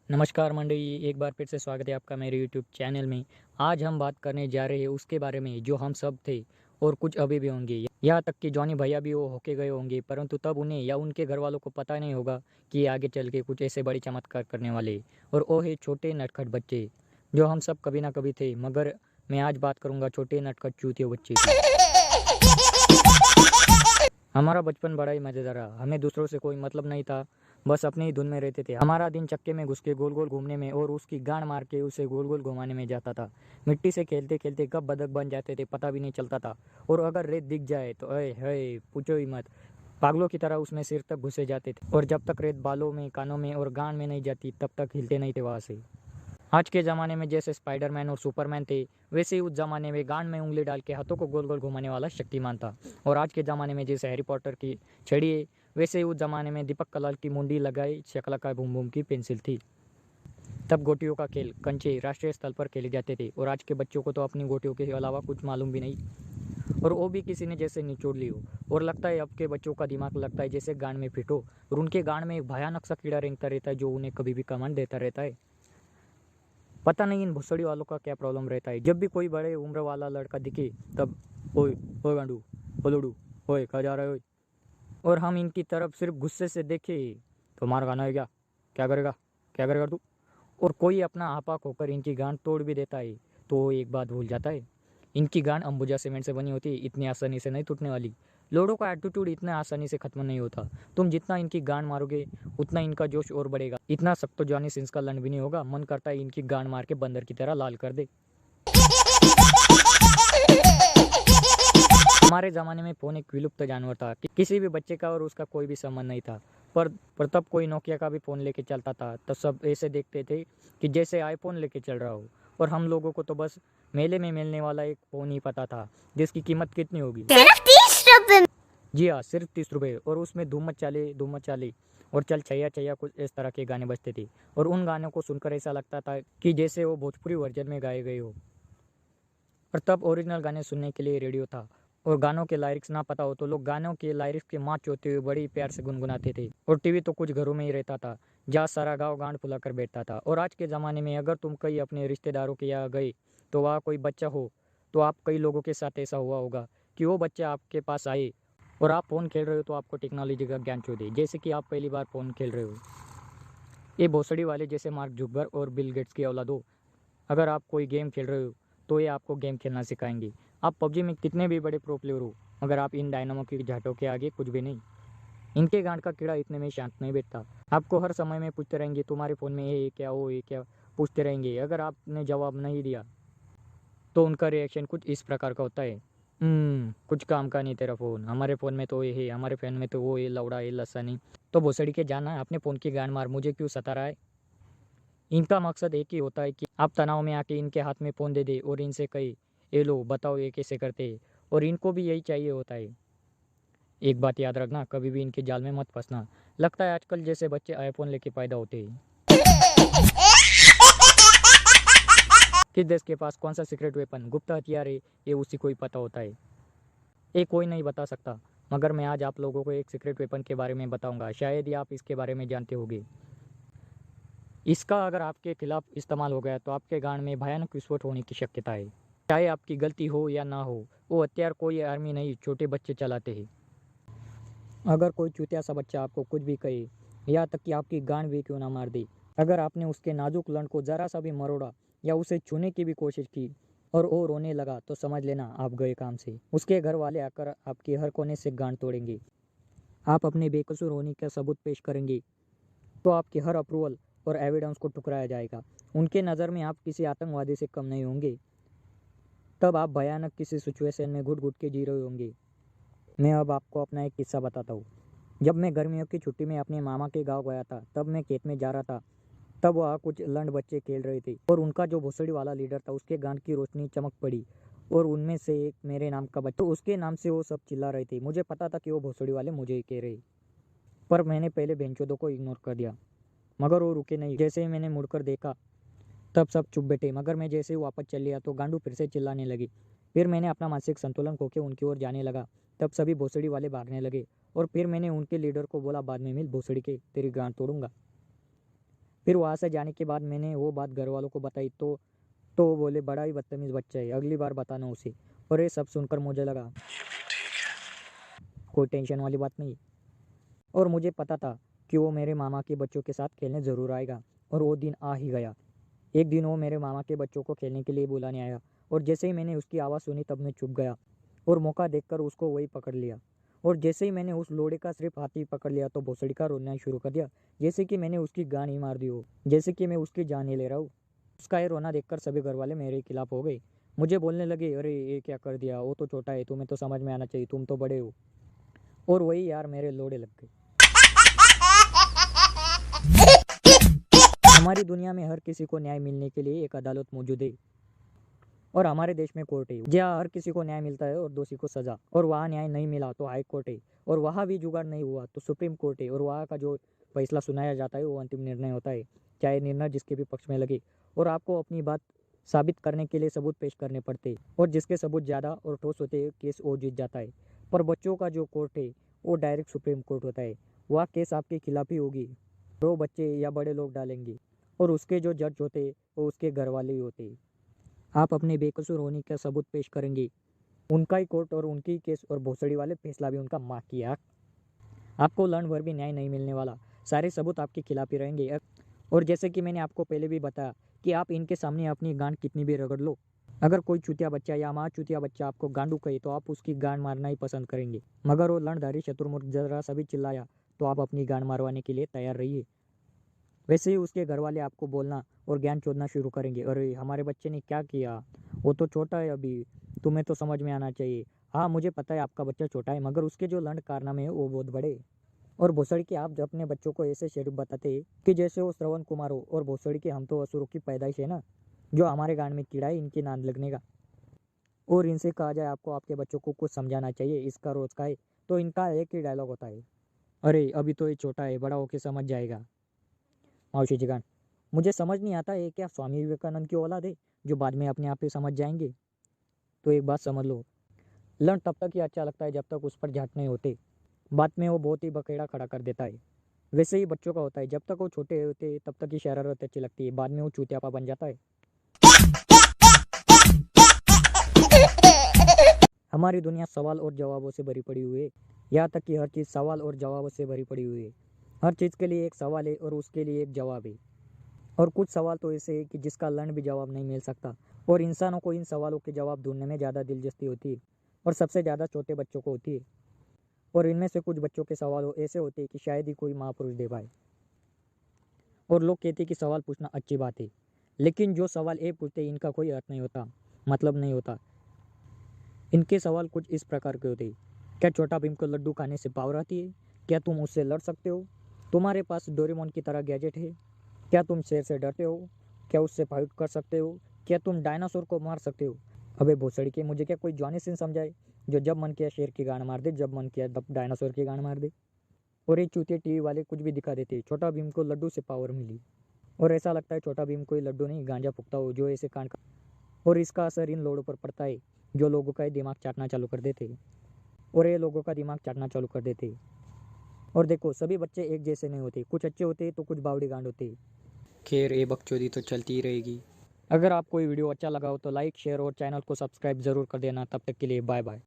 नमस्कार मंडली, एक बार फिर से स्वागत है आपका मेरे यूट्यूब चैनल में। आज हम बात करने जा रहे हैं उसके बारे में जो हम सब थे और कुछ अभी भी होंगे। यहाँ तक कि जॉनी भैया भी वो होके गए होंगे, परंतु तब उन्हें या उनके घर वालों को पता नहीं होगा कि ये आगे चल के कुछ ऐसे बड़े चमत्कार करने वाले। और वो है छोटे नटखट बच्चे, जो हम सब कभी ना कभी थे। मगर मैं आज बात करूँगा छोटे नटखट चूतिया बच्चे की। हमारा बचपन बड़ा ही मज़ेदार रहा। हमें दूसरों से कोई मतलब नहीं था, बस अपनी ही धुन में रहते थे। हमारा दिन चक्के में घुस के गोल गोल घूमने में और उसकी गांड मार के उसे गोल गोल घुमाने में जाता था। मिट्टी से खेलते खेलते कब बदक बन जाते थे पता भी नहीं चलता था। और अगर रेत दिख जाए तो अय है पूछो ही मत, पागलों की तरह उसमें सिर तक घुसे जाते थे। और जब तक रेत बालों में, कानों में और गांड में नहीं जाती तब तक हिलते नहीं थे वहाँ से। आज के ज़माने में जैसे स्पाइडरमैन और सुपरमैन थे, वैसे ही उस ज़माने में गांड में उंगली डाल के हाथों को गोल गोल घुमाने वाला शक्तिमान था। और आज के ज़माने में जैसे हैरी पॉटर की छड़ी है, वैसे ही उस ज़माने में दीपक कलाल की मुंडी लगाई शकला का बूम बूम की पेंसिल थी। तब गोटियों का खेल कंचे राष्ट्रीय स्तर पर खेले जाते थे, और आज के बच्चों को तो अपनी गोटियों के अलावा कुछ मालूम भी नहीं। और वो भी किसी ने जैसे निचोड़ ली हो। और लगता है अब के बच्चों का दिमाग लगता है जैसे गांड में फिट हो, और उनके गांड में एक भयानक सा कीड़ा रेंगता रहता है जो उन्हें कभी भी कमांड देता रहता है। पता नहीं इन भुसड़ी वालों का क्या प्रॉब्लम रहता है। जब भी कोई बड़े उम्र वाला लड़का दिखे तब ओए ओए गांडू, ओ लड़ू, ओए कहाँ जा रहा है ओए। और हम इनकी तरफ सिर्फ गुस्से से देखे तो मार खाना है क्या, क्या करेगा, क्या करेगा तू। और कोई अपना आपा खोकर इनकी गांड तोड़ भी देता है तो वो एक बात भूल जाता है, इनकी गांड अंबुजा सीमेंट से बनी होती है, इतनी आसानी से नहीं टूटने वाली। लोगों का एटीट्यूड इतना आसानी से खत्म नहीं होता। तुम जितना इनकी गांड मारोगे उतना इनका जोश और बढ़ेगा। इतना सख्त तो जॉनी सिंस का लंड भी नहीं होगा, मन करता है इनकी गांड मार के बंदर की तरह लाल कर दे। हमारे ज़माने में फ़ोन एक विलुप्त जानवर था कि किसी भी बच्चे का और उसका कोई भी संबंध नहीं था। पर तब कोई नोकिया का भी फ़ोन लेके चलता था तो सब ऐसे देखते थे कि जैसे आईफोन लेके चल रहा हो। और हम लोगों को तो बस मेले में मिलने वाला एक फ़ोन ही पता था जिसकी कीमत कितनी होगी। सिर्फ 30 रुपए। जी हाँ, सिर्फ 30 रुपये। और उसमें धूम मचाले और चल छैया छैया कुछ इस तरह के गाने बजते थे। और उन गानों को सुनकर ऐसा लगता था कि जैसे वो भोजपुरी वर्जन में गाए गए हो। और तब ओरिजिनल गाने सुनने के लिए रेडियो था, और गानों के लाइरिक्स ना पता हो तो लोग गानों के लाइरिक्स के माच होते हुए बड़ी प्यार से गुनगुनाते थे। और टीवी तो कुछ घरों में ही रहता था जहाँ सारा गांव गांड फुला कर बैठता था। और आज के ज़माने में अगर तुम कई अपने रिश्तेदारों के यहाँ गए तो वहाँ कोई बच्चा हो तो आप कई लोगों के साथ ऐसा हुआ होगा कि वो बच्चा आपके पास आए और आप फ़ोन खेल रहे हो तो आपको टेक्नोलॉजी का ज्ञान छू दे, जैसे कि आप पहली बार फ़ोन खेल रहे हो। ये भोसड़ी वाले जैसे मार्क जुकरबर्ग और बिल गेट्स की औलाद हो। अगर आप कोई गेम खेल रहे हो तो ये आपको गेम खेलना सिखाएंगे। आप पबजी में कितने भी बड़े प्रो प्लेयर हो, मगर आप इन डायनामो की झाटों के आगे कुछ भी नहीं। इनके गांड का कीड़ा इतने में शांत नहीं बैठता, आपको हर समय में पूछते रहेंगे तुम्हारे फ़ोन में ये क्या, वो ये क्या, पूछते रहेंगे। अगर आपने जवाब नहीं दिया तो उनका रिएक्शन कुछ इस प्रकार का होता है, कुछ काम का नहीं तेरा फ़ोन, हमारे फ़ोन में तो ये है, हमारे फ़ोन में तो वो ये लौड़ा ये लस्सा नहीं। तो भोसड़ी के जाना अपने फ़ोन की गांड मार, मुझे क्यों सता रहा है। इनका मकसद एक ही होता है कि आप तनाव में आके इनके हाथ में फ़ोन दे दे और इनसे कहे ये लो बताओ ये कैसे करते हैं। और इनको भी यही चाहिए होता है। एक बात याद रखना, कभी भी इनके जाल में मत फंसना। लगता है आजकल जैसे बच्चे आईफोन लेके पैदा होते हैं। किस देश के पास कौन सा सीक्रेट वेपन गुप्त हथियार है ये उसी को ही पता होता है। ये कोई नहीं बता सकता। मगर मैं आज आप लोगों को एक सीक्रेट वेपन के बारे में बताऊंगा, शायद ही आप इसके बारे में जानते होंगे। इसका अगर आपके खिलाफ इस्तेमाल हो गया तो आपके गांड में भयानक विस्फोट होने की शक्यता है। चाहे आपकी गलती हो या ना हो, वो हथियार कोई आर्मी नहीं छोटे बच्चे चलाते हैं। अगर कोई चूतिया सा बच्चा आपको कुछ भी कहे, यहाँ तक कि आपकी गांड भी क्यों ना मार दे, अगर आपने उसके नाजुक लंड को ज़रा सा भी मरोड़ा या उसे छूने की भी कोशिश की और वो रोने लगा तो समझ लेना आप गए काम से। उसके घर वाले आकर आपके हर कोने से गांड तोड़ेंगे। आप अपने बेकसूर होने का सबूत पेश करेंगे तो आपकी हर अप्रूवल और एविडेंस को ठुकराया जाएगा। उनके नज़र में आप किसी आतंकवादी से कम नहीं होंगे। तब आप भयानक किसी सिचुएशन में घुट घुट के जी रहे होंगे। मैं अब आपको अपना एक किस्सा बताता हूँ। जब मैं गर्मियों की छुट्टी में अपने मामा के गांव गया था, तब मैं खेत में जा रहा था। तब वहाँ कुछ लंड बच्चे खेल रहे थे और उनका जो भोसड़ी वाला लीडर था उसके गांड की रोशनी चमक पड़ी और उनमें से एक मेरे नाम का बच्चा, तो उसके नाम से वो सब चिल्ला रहे थे। मुझे पता था कि वो भोसड़ी वाले मुझे ही कह रहे, पर मैंने पहले बेंचोदों को इग्नोर कर दिया। मगर वो रुके नहीं। जैसे ही मैंने मुड़कर देखा तब सब चुप बैठे, मगर मैं जैसे ही वापस चल लिया तो गांडू फिर से चिल्लाने लगी। फिर मैंने अपना मानसिक संतुलन खो के उनकी ओर जाने लगा। तब सभी भोसड़ी वाले भागने लगे और फिर मैंने उनके लीडर को बोला बाद में मिल भोसड़ी के, तेरी गांड तोड़ूंगा। फिर वहाँ से जाने के बाद मैंने वो बात घर वालों को बताई तो वो बोले बड़ा ही बदतमीज़ बच्चा है, अगली बार बताना उसे। और ये सब सुनकर मुझे लगा कोई टेंशन वाली बात नहीं। और मुझे पता था कि वो मेरे मामा के बच्चों के साथ खेलने ज़रूर आएगा, और वो दिन आ ही गया। एक दिन वो मेरे मामा के बच्चों को खेलने के लिए बुलाने आया, और जैसे ही मैंने उसकी आवाज़ सुनी तब मैं चुप गया और मौका देखकर उसको वही पकड़ लिया। और जैसे ही मैंने उस लोड़े का सिर्फ हाथ ही पकड़ लिया तो भोसड़ी का रोना शुरू कर दिया, जैसे कि मैंने उसकी गान ही मार दी हो, जैसे कि मैं उसकी जान ही ले रहा हूँ। उसका ये रोना देखकर सभी घर वाले मेरे खिलाफ हो गए। मुझे बोलने लगे, अरे ये क्या कर दिया, वो तो छोटा है, तुम्हें तो समझ में आना चाहिए, तुम तो बड़े हो। और वही यार मेरे लोड़े लग गए। हमारी दुनिया में हर किसी को न्याय मिलने के लिए एक अदालत मौजूद है, और हमारे देश में कोर्ट है जहाँ हर किसी को न्याय मिलता है और दोषी को सजा। और वहाँ न्याय नहीं मिला तो हाई कोर्ट है, और वहाँ भी जुगाड़ नहीं हुआ तो सुप्रीम कोर्ट है, और वहाँ का जो फैसला सुनाया जाता है वो अंतिम निर्णय होता है, चाहे निर्णय जिसके भी पक्ष में लगे। और आपको अपनी बात साबित करने के लिए सबूत पेश करने पड़ते हैं, और जिसके सबूत ज़्यादा और ठोस होते हैं केस वो जीत जाता है। पर बच्चों का जो कोर्ट है वो डायरेक्ट सुप्रीम कोर्ट होता है, वहाँ केस आपके खिलाफ ही होगी, वो बच्चे या बड़े लोग डालेंगे, और उसके जो जज होते हैं वो उसके घर वाले ही होते हैं। आप अपने बेकसूर होने का सबूत पेश करेंगे, उनका ही कोर्ट और उनकी केस, और भोसड़ी वाले फैसला भी उनका माँ की आँख। आपको लड़ भर भी न्याय नहीं मिलने वाला, सारे सबूत आपके खिलाफ ही रहेंगे। और जैसे कि मैंने आपको पहले भी बताया कि आप इनके सामने अपनी गांड कितनी भी रगड़ लो, अगर कोई चूतिया बच्चा या माँ चूतिया बच्चा आपको गांडू कहे तो आप उसकी गांड मारना ही पसंद करेंगे। मगर वो लड़धारी शत्रुमुर्ग जरा सा भी चिल्लाया तो आप अपनी गांड मारवाने के लिए तैयार रहिए। वैसे ही उसके घर वाले आपको बोलना और ज्ञान चोदना शुरू करेंगे, अरे हमारे बच्चे ने क्या किया, वो तो छोटा है अभी, तुम्हें तो समझ में आना चाहिए। हाँ मुझे पता है आपका बच्चा छोटा है, मगर उसके जो लंड कारनामे हैं वो बहुत बड़े हैं। और भोसड़ी के आप अपने बच्चों को ऐसे शरीफ बताते हैं कि जैसे वो श्रवण कुमार हो, और भोसड़ी के हम तो असुरों की पैदाइश है ना, जो हमारे गांड में कीड़ा है इनकी नांद लगने का। और इनसे कहा जाए आपको आपके बच्चों को कुछ समझाना चाहिए, इसका रोज का है, तो इनका एक ही डायलॉग होता है, अरे अभी तो ये छोटा है, बड़ा होके समझ जाएगा। मौसी जी गान, मुझे समझ नहीं आता है क्या स्वामी विवेकानंद की औलाद है जो बाद में अपने आप ही समझ जाएंगे। तो एक बात समझ लो, लंड तब तक ही अच्छा लगता है जब तक उस पर झाट नहीं होते, बाद में वो बहुत ही बखेड़ा खड़ा कर देता है। वैसे ही बच्चों का होता है, जब तक वो छोटे होते हैं तब तक ही शरारत अच्छी लगती है, बाद में वो चूतियापा बन जाता है। हमारी दुनिया सवाल और जवाबों से भरी पड़ी हुई है, यहाँ तक कि हर चीज़ सवाल और जवाबों से भरी पड़ी हुई है। हर चीज़ के लिए एक सवाल है और उसके लिए एक जवाब है। और कुछ सवाल तो ऐसे है कि जिसका लंड भी जवाब नहीं मिल सकता, और इंसानों को इन सवालों के जवाब ढूंढने में ज़्यादा दिलचस्पी होती है, और सबसे ज़्यादा छोटे बच्चों को होती है। और इनमें से कुछ बच्चों के सवाल ऐसे होते हैं कि शायद ही कोई महापुरुष दे पाए। और लोग कहते हैं कि सवाल पूछना अच्छी बात है, लेकिन जो सवाल ये पूछते हैं इनका कोई अर्थ नहीं होता, मतलब नहीं होता। इनके सवाल कुछ इस प्रकार के होते हैं, क्या छोटा भीम को लड्डू खाने से पावर आती है, क्या तुम उससे लड़ सकते हो, तुम्हारे पास डोरेमोन की तरह गैजेट है, क्या तुम शेर से डरते हो, क्या उससे फाइट कर सकते हो, क्या तुम डायनासोर को मार सकते हो। अबे भोसड़ी के, मुझे क्या कोई जॉनी सिंह समझाए जो जब मन किया शेर की गांड मार दे, जब मन किया तब डायनासोर की गांड मार दे। और ये चूतिया टीवी वाले कुछ भी दिखा देते, छोटा भीम को लड्डू से पावर मिली, और ऐसा लगता है छोटा भीम कोई लड्डू नहीं गांजा फूकता हो जो ऐसे कांड का। और इसका असर इन लोगों पर पड़ता है जो लोगों का दिमाग चाटना चालू कर देते, और ये लोगों का दिमाग चाटना चालू कर देते। और देखो सभी बच्चे एक जैसे नहीं होते, कुछ अच्छे होते तो कुछ बावड़ी गांड होते। खैर ये बकचोदी तो चलती ही रहेगी। अगर आपको ये वीडियो अच्छा लगा हो तो लाइक शेयर और चैनल को सब्सक्राइब ज़रूर कर देना। तब तक के लिए बाय बाय।